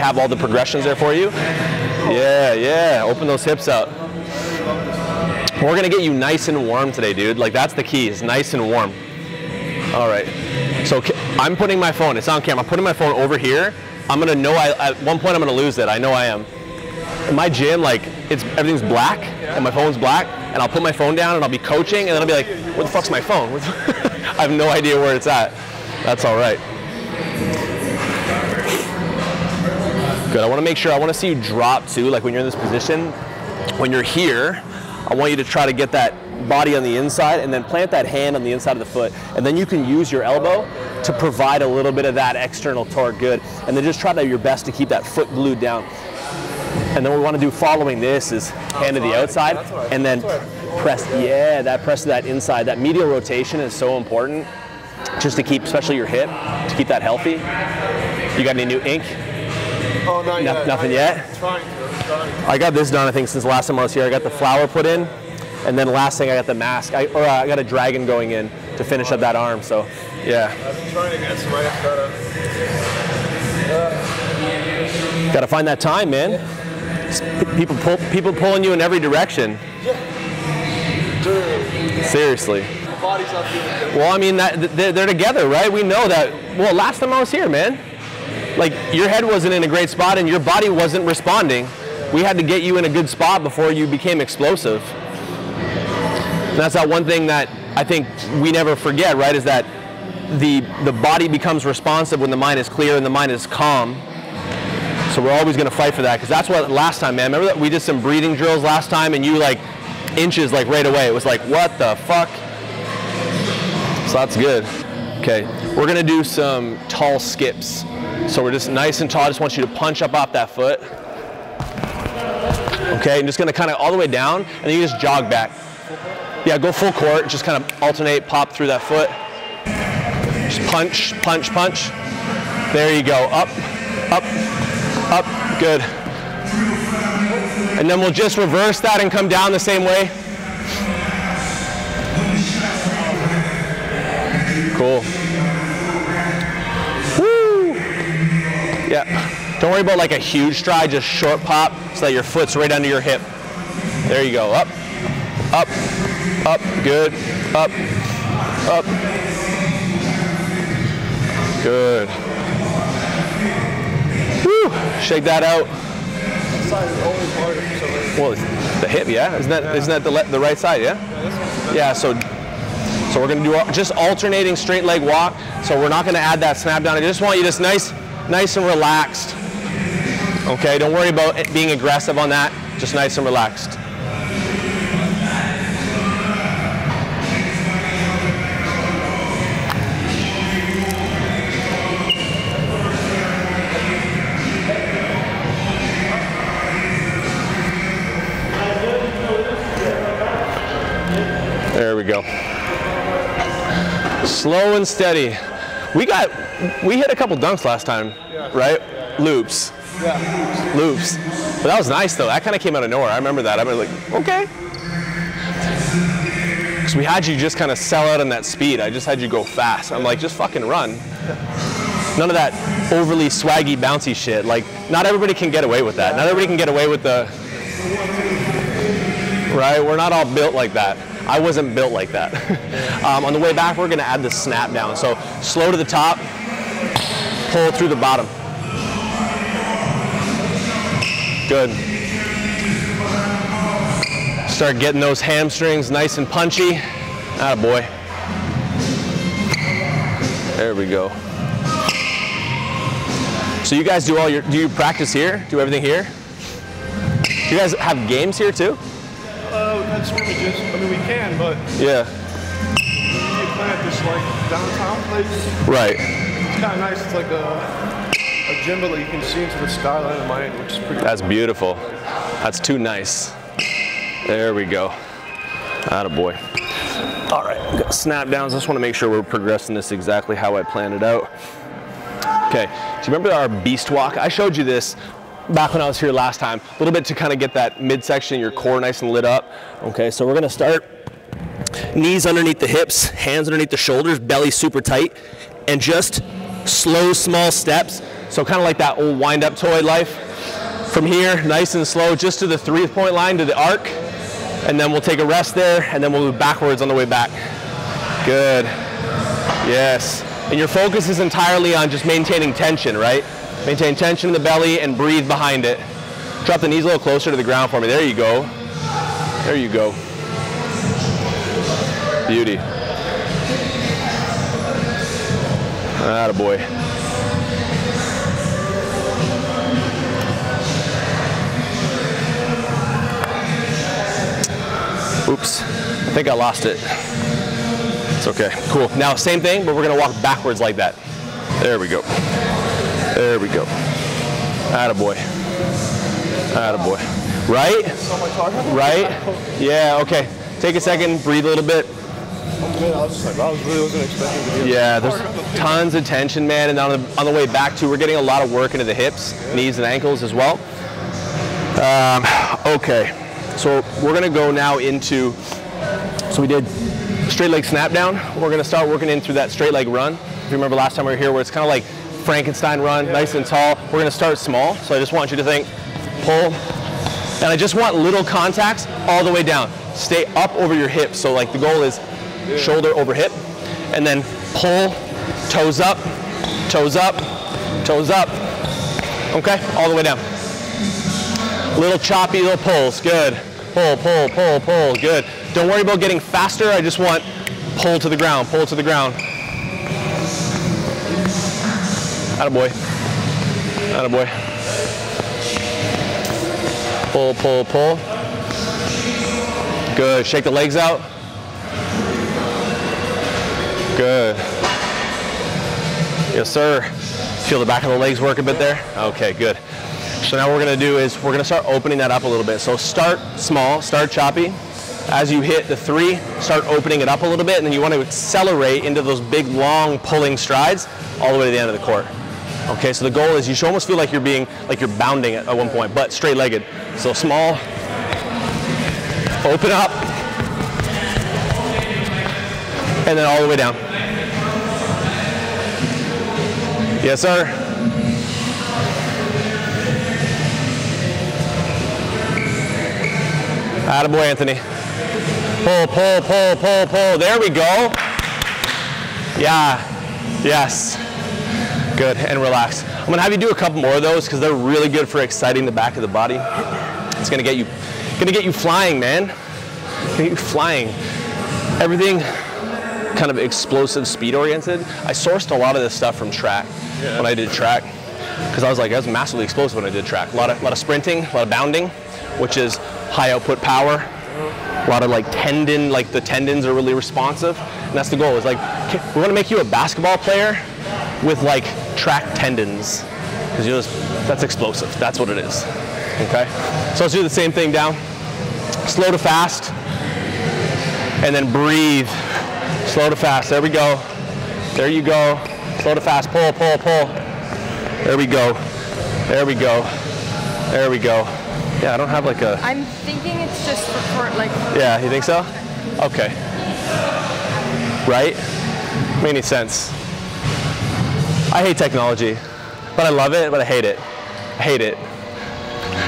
have all the progressions there for you. Yeah, yeah, open those hips up. We're gonna get you nice and warm today, dude. Like, that's the key, is nice and warm. All right, so I'm putting my phone, it's on camera, I'm putting my phone over here. I'm gonna know, at one point I'm gonna lose it, I know I am. In my gym, like, everything's black, and my phone's black, and I'll put my phone down and I'll be coaching, and then I'll be like, where the fuck's my phone? I have no idea where it's at. That's all right. Good, I wanna make sure, I wanna see you drop too, like when you're in this position. When you're here, I want you to try to get that body on the inside and then plant that hand on the inside of the foot. And then you can use your elbow to provide a little bit of that external torque, good. And then just try to do your best to keep that foot glued down. And then what we want to do following this is hand to the outside and then press, yeah, that press to that inside. That medial rotation is so important just to keep, especially your hip, to keep that healthy. You got any new ink? Oh, not yet. Nothing yet? Trying to. I got this done, I think, since the last time I was here. I got the flower put in, and then last thing I got the mask. I got a dragon going in to finish up that arm, so yeah. I've been trying to get somebody better. Gotta find that time, man. People pulling you in every direction. Dude. Seriously. The body's not feeling good. Well, I mean, they're together, right? We know that. Well, last time I was here, man, like, your head wasn't in a great spot and your body wasn't responding. We had to get you in a good spot before you became explosive. And that's that one thing that I think we never forget, right, is that the body becomes responsive when the mind is clear and the mind is calm. So we're always gonna fight for that, because that's what last time, man, remember that we did some breathing drills last time and you like inches like right away. It was like, what the fuck? So that's good. Okay, we're gonna do some tall skips. So we're just nice and tall. I just want you to punch up off that foot. Okay, I'm just gonna kind of all the way down, and then you just jog back. Yeah, go full court, just kind of alternate, pop through that foot. Just punch, punch, punch. There you go, up, up, up, good. And then we'll just reverse that and come down the same way. Cool. Woo! Yeah. Don't worry about like a huge stride, just short pop so that your foot's right under your hip. There you go. Up, up, up, good. Up, up. Good. Woo! Shake that out. That side is always harder for some reason. Well, it's the hip, yeah? Isn't that the right side, yeah? Yeah, so we're gonna do just alternating straight leg walk. So we're not gonna add that snap down. I just want you just nice and relaxed. Okay, don't worry about it being aggressive on that. Just nice and relaxed. There we go. Slow and steady. We hit a couple dunks last time, right? Yeah. Loops. Yeah, loops. But that was nice though. That kind of came out of nowhere. I remember that. I was like, okay. Because we had you just kind of sell out on that speed. I just had you go fast. I'm like, just fucking run. None of that overly swaggy, bouncy shit. Like, not everybody can get away with that. Not everybody can get away with the, right? We're not all built like that. I wasn't built like that. On the way back, we're gonna add the snap down. So slow to the top, pull through the bottom. Good. Start getting those hamstrings nice and punchy. Attaboy. There we go. So you guys do you practice here? Do everything here? Do you guys have games here too? We've had scrimmages. I mean, we can, but yeah. We play at this like downtown place. Right. It's kind of nice. It's like a gym, but you can see into the skyline of Miami, which is pretty. That's beautiful. That's too nice. There we go. Attaboy. All right, got snap downs. I just want to make sure we're progressing this exactly how I planned it out. Okay, do you remember our beast walk? I showed you this back when I was here last time, a little bit to kind of get that midsection of your core nice and lit up. Okay, so we're gonna start knees underneath the hips, hands underneath the shoulders, belly super tight, and just slow, small steps So kind of like that old wind-up toy life. From here, nice and slow, just to the 3-point line, to the arc. And then we'll take a rest there, and then we'll move backwards on the way back. Good. Yes. And your focus is entirely on just maintaining tension, right? Maintain tension in the belly and breathe behind it. Drop the knees a little closer to the ground for me. There you go. There you go. Beauty. Attaboy. Oops, I think I lost it. It's okay, cool. Now same thing, but we're gonna walk backwards like that. There we go. There we go. Attaboy. Attaboy. Right? Right? Yeah, okay. Take a second, breathe a little bit. Good. I was just like, I really wasn't expecting to be. Yeah, there's tons of tension, man, and on the way back too, we're getting a lot of work into the hips, knees, and ankles as well. Okay, so we're gonna go now into, so we did straight leg snap down. We're gonna start working in through that straight leg run. If you remember last time we were here, where it's kind of like Frankenstein run, nice and tall. We're gonna start small, so I just want you to think, pull, and I just want little contacts all the way down. Stay up over your hips, so like the goal is shoulder over hip, and then pull, toes up, toes up, toes up. Okay, all the way down. Little choppy little pulls, good. Pull, pull, pull, pull, good. Don't worry about getting faster, I just want pull to the ground, pull to the ground. Attaboy. Attaboy. Pull, pull, pull. Good, shake the legs out. Good. Yes, sir. Feel the back of the legs work a bit there? Okay, good. So now what we're gonna do is we're gonna start opening that up a little bit. So start small, start choppy. As you hit the 3, start opening it up a little bit, and then you want to accelerate into those big, long, pulling strides all the way to the end of the court. Okay, so the goal is you should almost feel like you're bounding at one point, but straight-legged. So small, open up, and then all the way down. Yes, sir. Attaboy, Anthony. Pull, pull, pull, pull, pull. There we go. Yeah. Yes. Good. And relax. I'm gonna have you do a couple more of those because they're really good for exciting the back of the body. It's gonna get you flying, man. Get you flying. Everything kind of explosive, speed oriented. I sourced a lot of this stuff from track when I did track, because I was like, I was massively explosive when I did track. A lot of sprinting, a lot of bounding, which is high output power. A lot of like tendon, like the tendons are really responsive, and that's the goal. Is like we want to make you a basketball player with like track tendons, because that's explosive. That's what it is. Okay. So let's do the same thing down. Slow to fast, and then breathe. Slow to fast. There we go. There you go. Slow to fast. Pull, pull, pull. There we go. There we go. There we go. Yeah, I don't have like a... I'm thinking it's just for like... Yeah, you think so? Okay. Right? Made sense. I hate technology, but I love it, but I hate it. I hate it.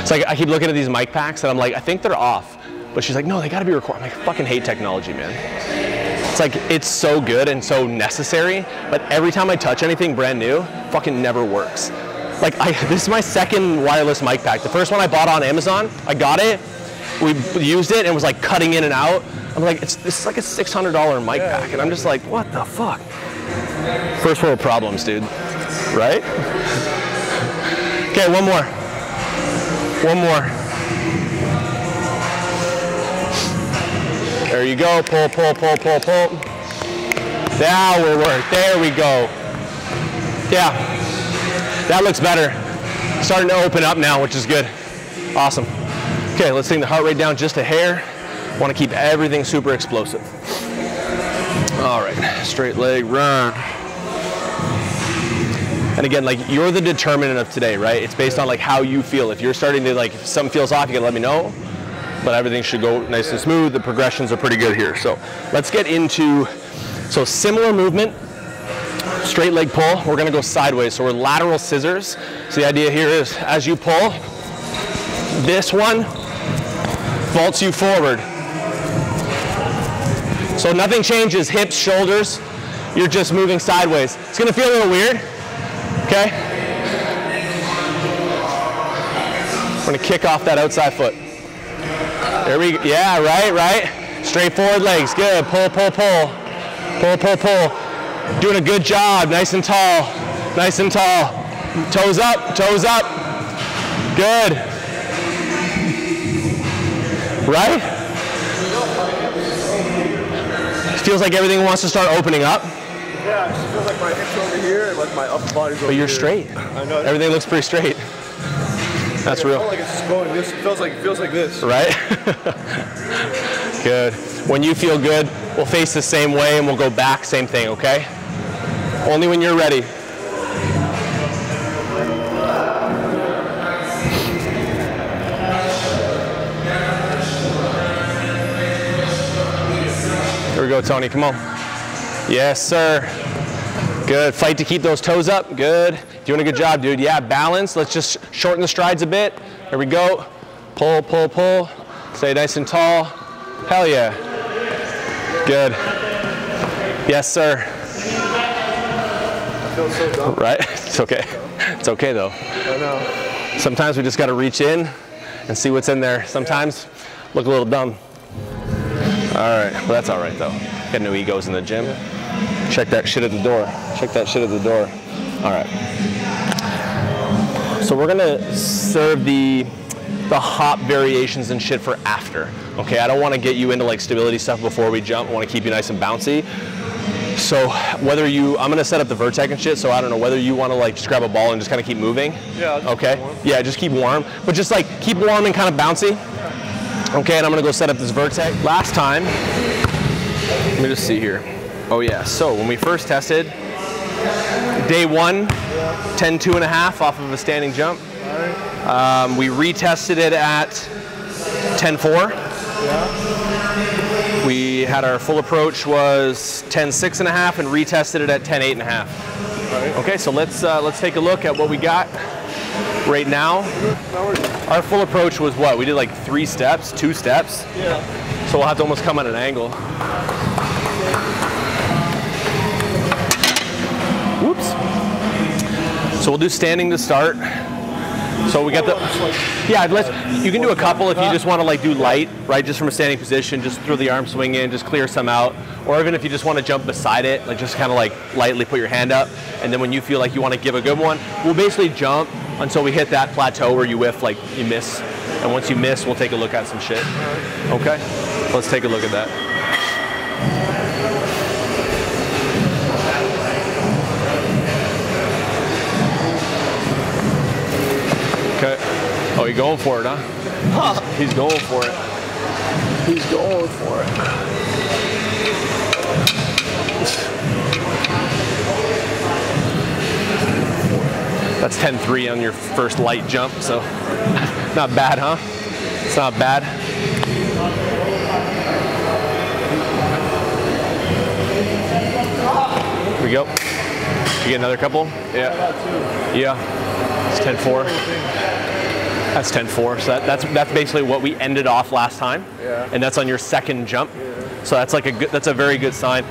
It's like I keep looking at these mic packs and I'm like, I think they're off. But she's like, no, they gotta be recorded. I'm like, I fucking hate technology, man. It's like, it's so good and so necessary, but every time I touch anything brand new, fucking never works. Like, this is my second wireless mic pack. The first one I bought on Amazon, I got it, we used it, and it was like cutting in and out. I'm like, this is like a $600 mic pack, and I'm just like, what the fuck? First world problems, dude, right? Okay, one more. One more. There you go, pull, pull, pull, pull, pull. Now we'll work, there we go. Yeah, that looks better. Starting to open up now, which is good. Awesome. Okay, let's bring the heart rate down just a hair. Want to keep everything super explosive. All right, straight leg run. And again, like, you're the determinant of today, right? It's based on like how you feel. If you're starting to like, if something feels off, you can let me know. But everything should go nice and smooth. The progressions are pretty good here. So let's get into, so similar movement. straight leg pull. We're gonna go sideways, so we're lateral scissors. So the idea here is as you pull, this one vaults you forward. So nothing changes, hips, shoulders, you're just moving sideways. It's gonna feel a little weird, okay? We're gonna kick off that outside foot. There we go, yeah, right. Straight forward legs, good, pull, pull, pull. Pull, pull, pull. Doing a good job, nice and tall, nice and tall. Toes up, good. Right? Feels like everything wants to start opening up. Yeah, it feels like my hips over here and like my upper body's over here. But you're straight. I know. Everything looks pretty straight. That's real. Like it's just going this. It feels like this. Right? Good. When you feel good, we'll face the same way and we'll go back, same thing, okay? Only when you're ready. Here we go, Tony, come on. Yes, sir. Good, fight to keep those toes up, good. Doing a good job, dude. Yeah, balance, let's just shorten the strides a bit. Here we go. Pull, pull, pull. Stay nice and tall. Hell yeah. Good. Yes, sir. I feel so dumb. Right? It's okay. It's okay though. I know. Sometimes we just got to reach in and see what's in there. Sometimes look a little dumb. All right, well that's all right though. Got no egos in the gym. Check that shit at the door. Check that shit at the door. All right. So we're gonna serve the hop variations and shit for after. Okay, I don't want to get you into like stability stuff before we jump. I want to keep you nice and bouncy. So whether I'm gonna set up the vertec and shit, so I don't know whether you want to like just grab a ball and just kind of keep moving. Yeah. Okay. Yeah, just keep warm, but just like keep warm and kind of bouncy. Okay, and I'm gonna go set up this vertec. Last time, let me just see here. Oh yeah, so when we first tested, day 1, 10.2.5 off of a standing jump. We retested it at 10.4. Yeah. We had our full approach was 10.6.5 and retested it at 10.8.5. Right. Okay, so let's take a look at what we got right now. Our full approach was what? We did like 3 steps, 2 steps. Yeah. So we'll have to almost come at an angle. Whoops. So we'll do standing to start. So we got the, yeah, you can do a couple if you just want to like do light, right? Just from a standing position, just throw the arm swing in, just clear some out. Or even if you just want to jump beside it, like just kind of like lightly put your hand up. And then when you feel like you want to give a good one, we'll basically jump until we hit that plateau where you whiff, like you miss. And once you miss, we'll take a look at some shit. Okay? Let's take a look at that. Okay. Oh, you're going for it, huh? He's going for it. He's going for it. That's 10.3 on your first light jump, so not bad, huh? It's not bad. Here we go. You get another couple? Yeah. Yeah. It's 10.4. That's 10.4. So that's basically what we ended off last time. Yeah. And that's on your second jump. Yeah. So that's like that's a very good sign.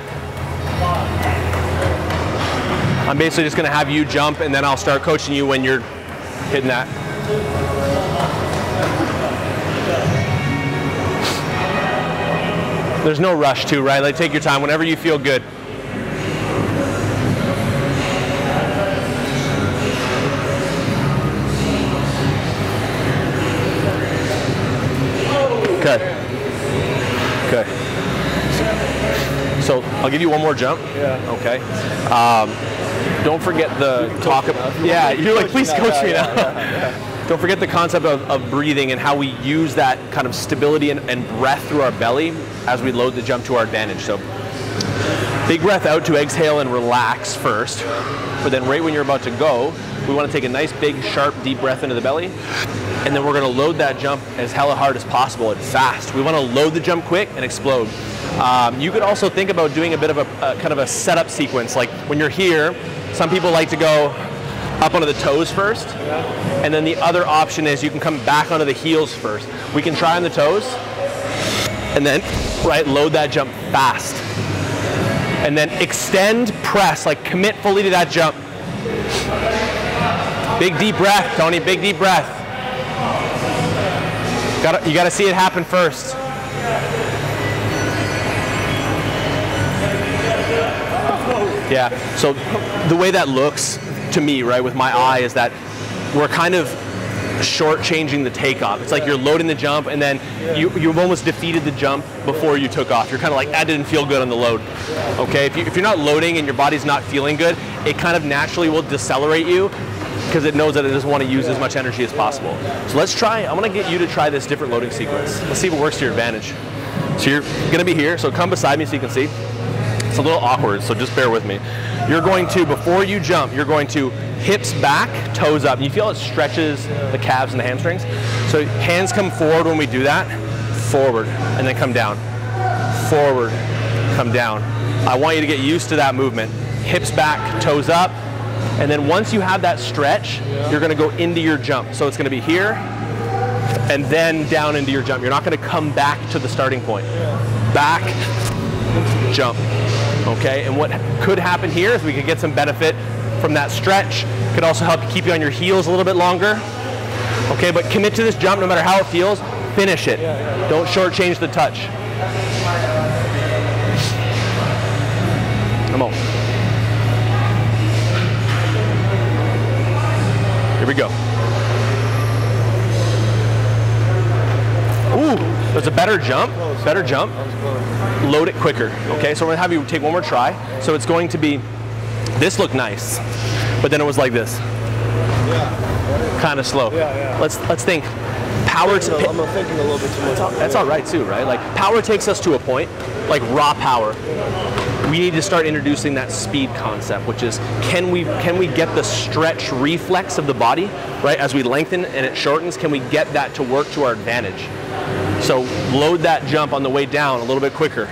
I'm basically just going to have you jump, and then I'll start coaching you when you're hitting that. There's no rush too, right? Like take your time whenever you feel good. Okay. Okay. So I'll give you one more jump. Yeah. Okay. Don't forget the talk about. Yeah, you're like, please coach me now. Yeah. Don't forget the concept of breathing and how we use that kind of stability and breath through our belly as we load the jump to our advantage. So big breath out to exhale and relax first, but then right when you're about to go, we want to take a nice big sharp deep breath into the belly, and then we're going to load that jump as hella hard as possible and fast. We want to load the jump quick and explode. You could also think about doing a bit of a kind of a setup sequence. Like when you're here, some people like to go up onto the toes first, and then the other option is you can come back onto the heels first. We can try on the toes, and then load that jump fast. And then extend, press, like commit fully to that jump. Big deep breath, Tony, big deep breath. You gotta see it happen first. Yeah, so the way that looks to me, right, with my eye is that we're kind of short-changing the takeoff. It's like you're loading the jump and then you've almost defeated the jump before you took off. You're kind of like, that didn't feel good on the load. Okay, if you're not loading and your body's not feeling good, it kind of naturally will decelerate you because it knows that it doesn't want to use as much energy as possible. So let's try, I'm going to get you to try this different loading sequence. Let's see if it works to your advantage. So you're going to be here, so come beside me so you can see. It's a little awkward, so just bear with me. You're going to, before you jump, you're going to hips back, toes up. And you feel it stretches the calves and the hamstrings. So hands come forward when we do that, forward, and then come down. Forward, come down. I want you to get used to that movement. Hips back, toes up, and then once you have that stretch, you're gonna go into your jump. So it's gonna be here, and then down into your jump. You're not gonna come back to the starting point. Back, jump. Okay, and what could happen here is we could get some benefit from that stretch. Could also help keep you on your heels a little bit longer. Okay, but commit to this jump no matter how it feels. Finish it. Don't shortchange the touch. Come on. Here we go. Ooh, that's a better jump. Better jump. Load it quicker. Okay, so we're gonna have you take one more try. So it's going to be, this looked nice, but then it was like this. Kind of slow. Let's think. Power. I'm thinking a little bit too much. That's all right too, right? Like power takes us to a point, like raw power. We need to start introducing that speed concept, which is can we get the stretch reflex of the body, right? As we lengthen and it shortens, can we get that to work to our advantage? So load that jump on the way down a little bit quicker.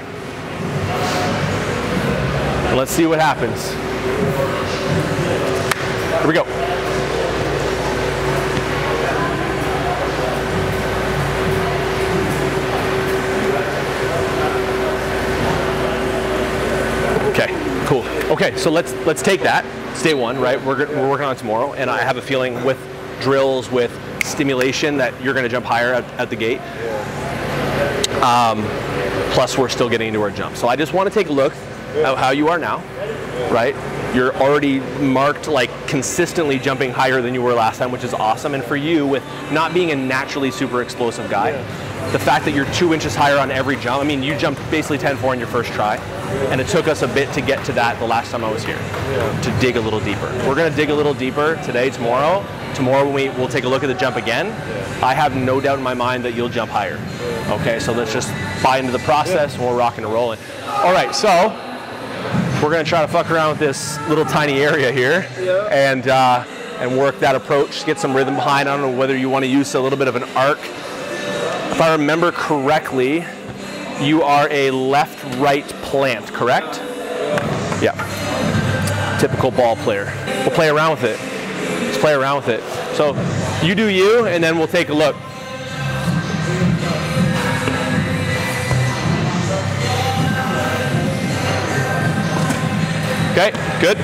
And let's see what happens. Here we go. Okay, cool. Okay, so let's take that. It's day one, right? We're working on it tomorrow, and I have a feeling with drills, with stimulation, that you're going to jump higher at the gate. Plus, we're still getting into our jump. So I just want to take a look at how you are now, right? You're already marked like consistently jumping higher than you were last time, which is awesome. And for you, with not being a naturally super explosive guy, the fact that you're 2 inches higher on every jump, I mean, you jumped basically 10-4 in your first try, and it took us a bit to get to that the last time I was here, to dig a little deeper. We're gonna dig a little deeper today, tomorrow. Tomorrow when we'll take a look at the jump again, I have no doubt in my mind that you'll jump higher. Okay, so let's just buy into the process and we're rocking and rolling. All right, so we're gonna try to fuck around with this little tiny area here and work that approach, get some rhythm behind. I don't know whether you wanna use a little bit of an arc. If I remember correctly, you are a left-right plant, correct? Yeah. Typical ball player. We'll play around with it. Let's play around with it. So you do you, and then we'll take a look. Okay, good.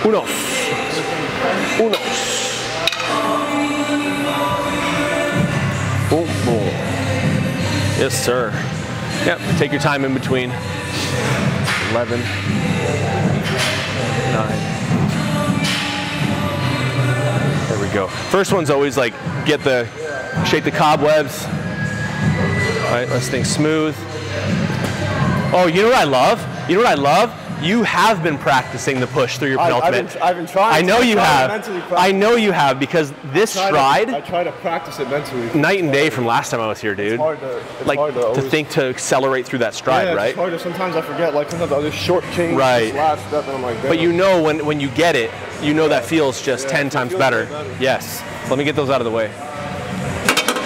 Unos. Unos. Boom, boom. Yes, sir. Yep, take your time in between. 11, 9. There we go. First one's always like, shake the cobwebs. All right, let's think smooth. Oh, you know what I love? You know what I love? You have been practicing the push through your penultimate. I've been trying. I know you have. I know you have, because this stride. I try to practice it mentally. Night and day from last time I was here, dude. It's hard to think to accelerate through that stride, right? It's hard to, sometimes I forget. Like sometimes I'll just short change this last step, and I'm like, damn. But you know when you get it, you know that feels just 10 times better. Yes. Let me get those out of the way.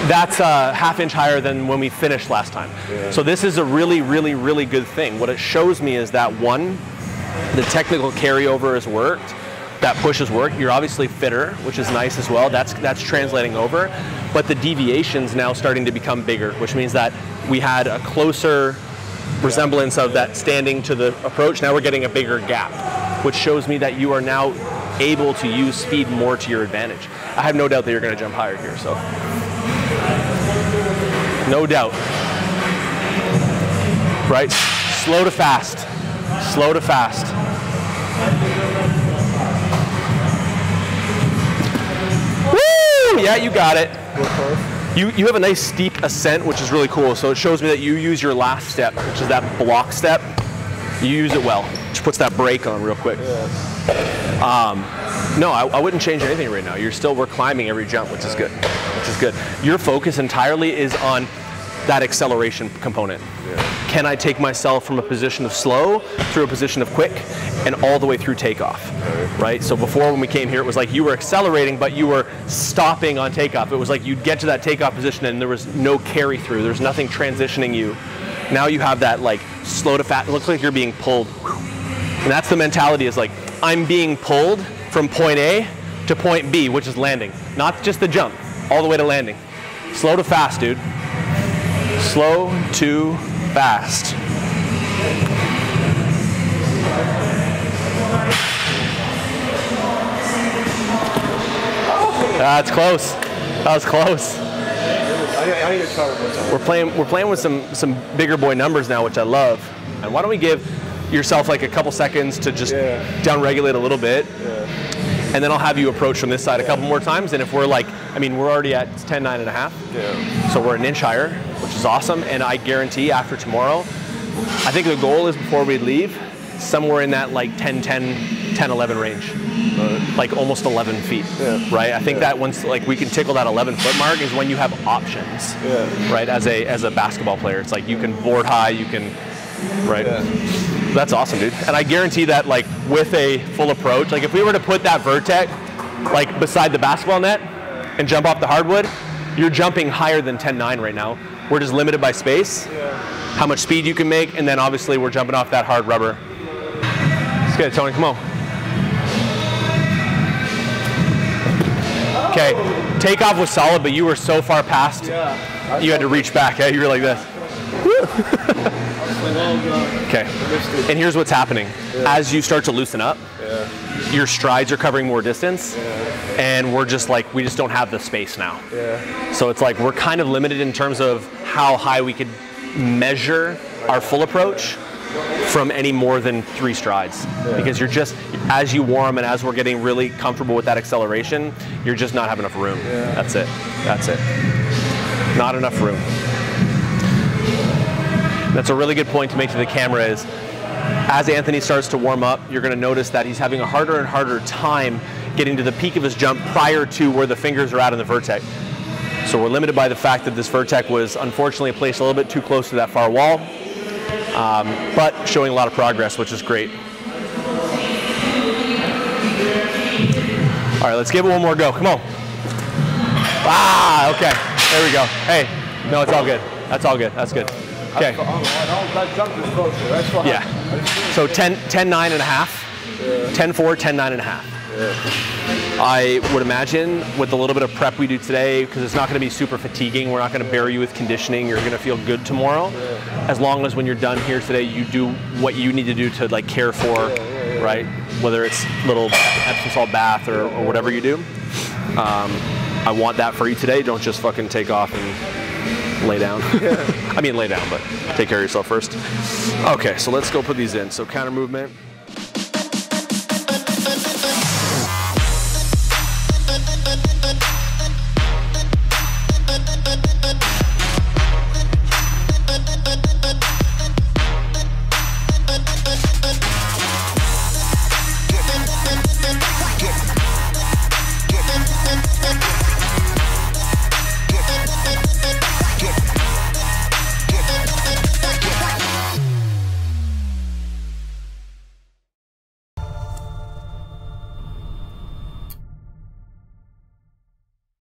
That's a ½ inch higher than when we finished last time. Yeah. So this is a really, really, really good thing. What it shows me is that one, the technical carryover has worked. That push has worked. You're obviously fitter, which is nice as well. That's translating over. But the deviation's now starting to become bigger, which means that we had a closer resemblance of that standing to the approach. Now we're getting a bigger gap, which shows me that you are now able to use speed more to your advantage. I have no doubt that you're going to jump higher here, so. No doubt. Right? Slow to fast. Slow to fast. Woo! Yeah, you got it. You have a nice steep ascent, which is really cool. So it shows me that you use your last step, which is that block step. You use it well, which puts that brake on real quick. No, I wouldn't change anything right now. We're climbing every jump, which is good. Which is good. Your focus entirely is on that acceleration component. Yeah. Can I take myself from a position of slow through a position of quick and all the way through takeoff, right? So before when we came here, it was like you were accelerating, but you were stopping on takeoff. It was like you'd get to that takeoff position and there was no carry through. There's nothing transitioning you. Now you have that like slow to fast, it looks like you're being pulled. And that's the mentality, is like, I'm being pulled from point A to point B, which is landing. Not just the jump, all the way to landing. Slow to fast, dude. Slow to fast. That's close. That was close. I need to try one more time. We're playing with some bigger boy numbers now, which I love. And why don't we give yourself like a couple seconds to just down-regulate a little bit. And then I'll have you approach from this side a couple more times. And if we're like, I mean, we're already at 10.9 1/2. So we're an inch higher, which is awesome. And I guarantee after tomorrow, I think the goal is before we leave, somewhere in that like 10-10, 10-11 range. Like almost 11 feet, right? I think that once like we can tickle that 11-foot mark is when you have options, right? As a basketball player, it's like you can board high, you can, right? That's awesome, dude. And I guarantee that like with a full approach, like if we were to put that vertex like beside the basketball net and jump off the hardwood, you're jumping higher than 10.9 right now. We're just limited by space, how much speed you can make, and then obviously we're jumping off that hard rubber. Let's get it, Tony, come on. Okay, takeoff was solid, but you were so far past, you had to reach back. You were like this. Okay, and here's what's happening. As you start to loosen up, your strides are covering more distance, and we're just like, we just don't have the space now. So it's like we're kind of limited in terms of how high we could measure our full approach from any more than 3 strides. Because you're just, as you warm and as we're getting really comfortable with that acceleration, you're just not having enough room. That's it. That's it. Not enough room. That's a really good point to make to the camera is, as Anthony starts to warm up, you're going to notice that he's having a harder and harder time getting to the peak of his jump prior to where the fingers are at in the vertex. So we're limited by the fact that this vertex was unfortunately placed a little bit too close to that far wall, but showing a lot of progress, which is great. All right, let's give it one more go. Come on. Ah, okay. There we go. Hey, no, it's all good. That's all good. That's good. Okay. That jump is closer. That's fine. Yeah. So 10.9 1/2, 10.4, 10.9 1/2. I would imagine with a little bit of prep we do today, because it's not going to be super fatiguing, we're not going to bury you with conditioning, you're going to feel good tomorrow. As long as when you're done here today, you do what you need to do to like care for, right? Whether it's little Epsom salt bath or whatever you do. I want that for you today. Don't just fucking take off and lay down. I mean lay down, but take care of yourself first. Okay, so let's go put these in. So counter movement.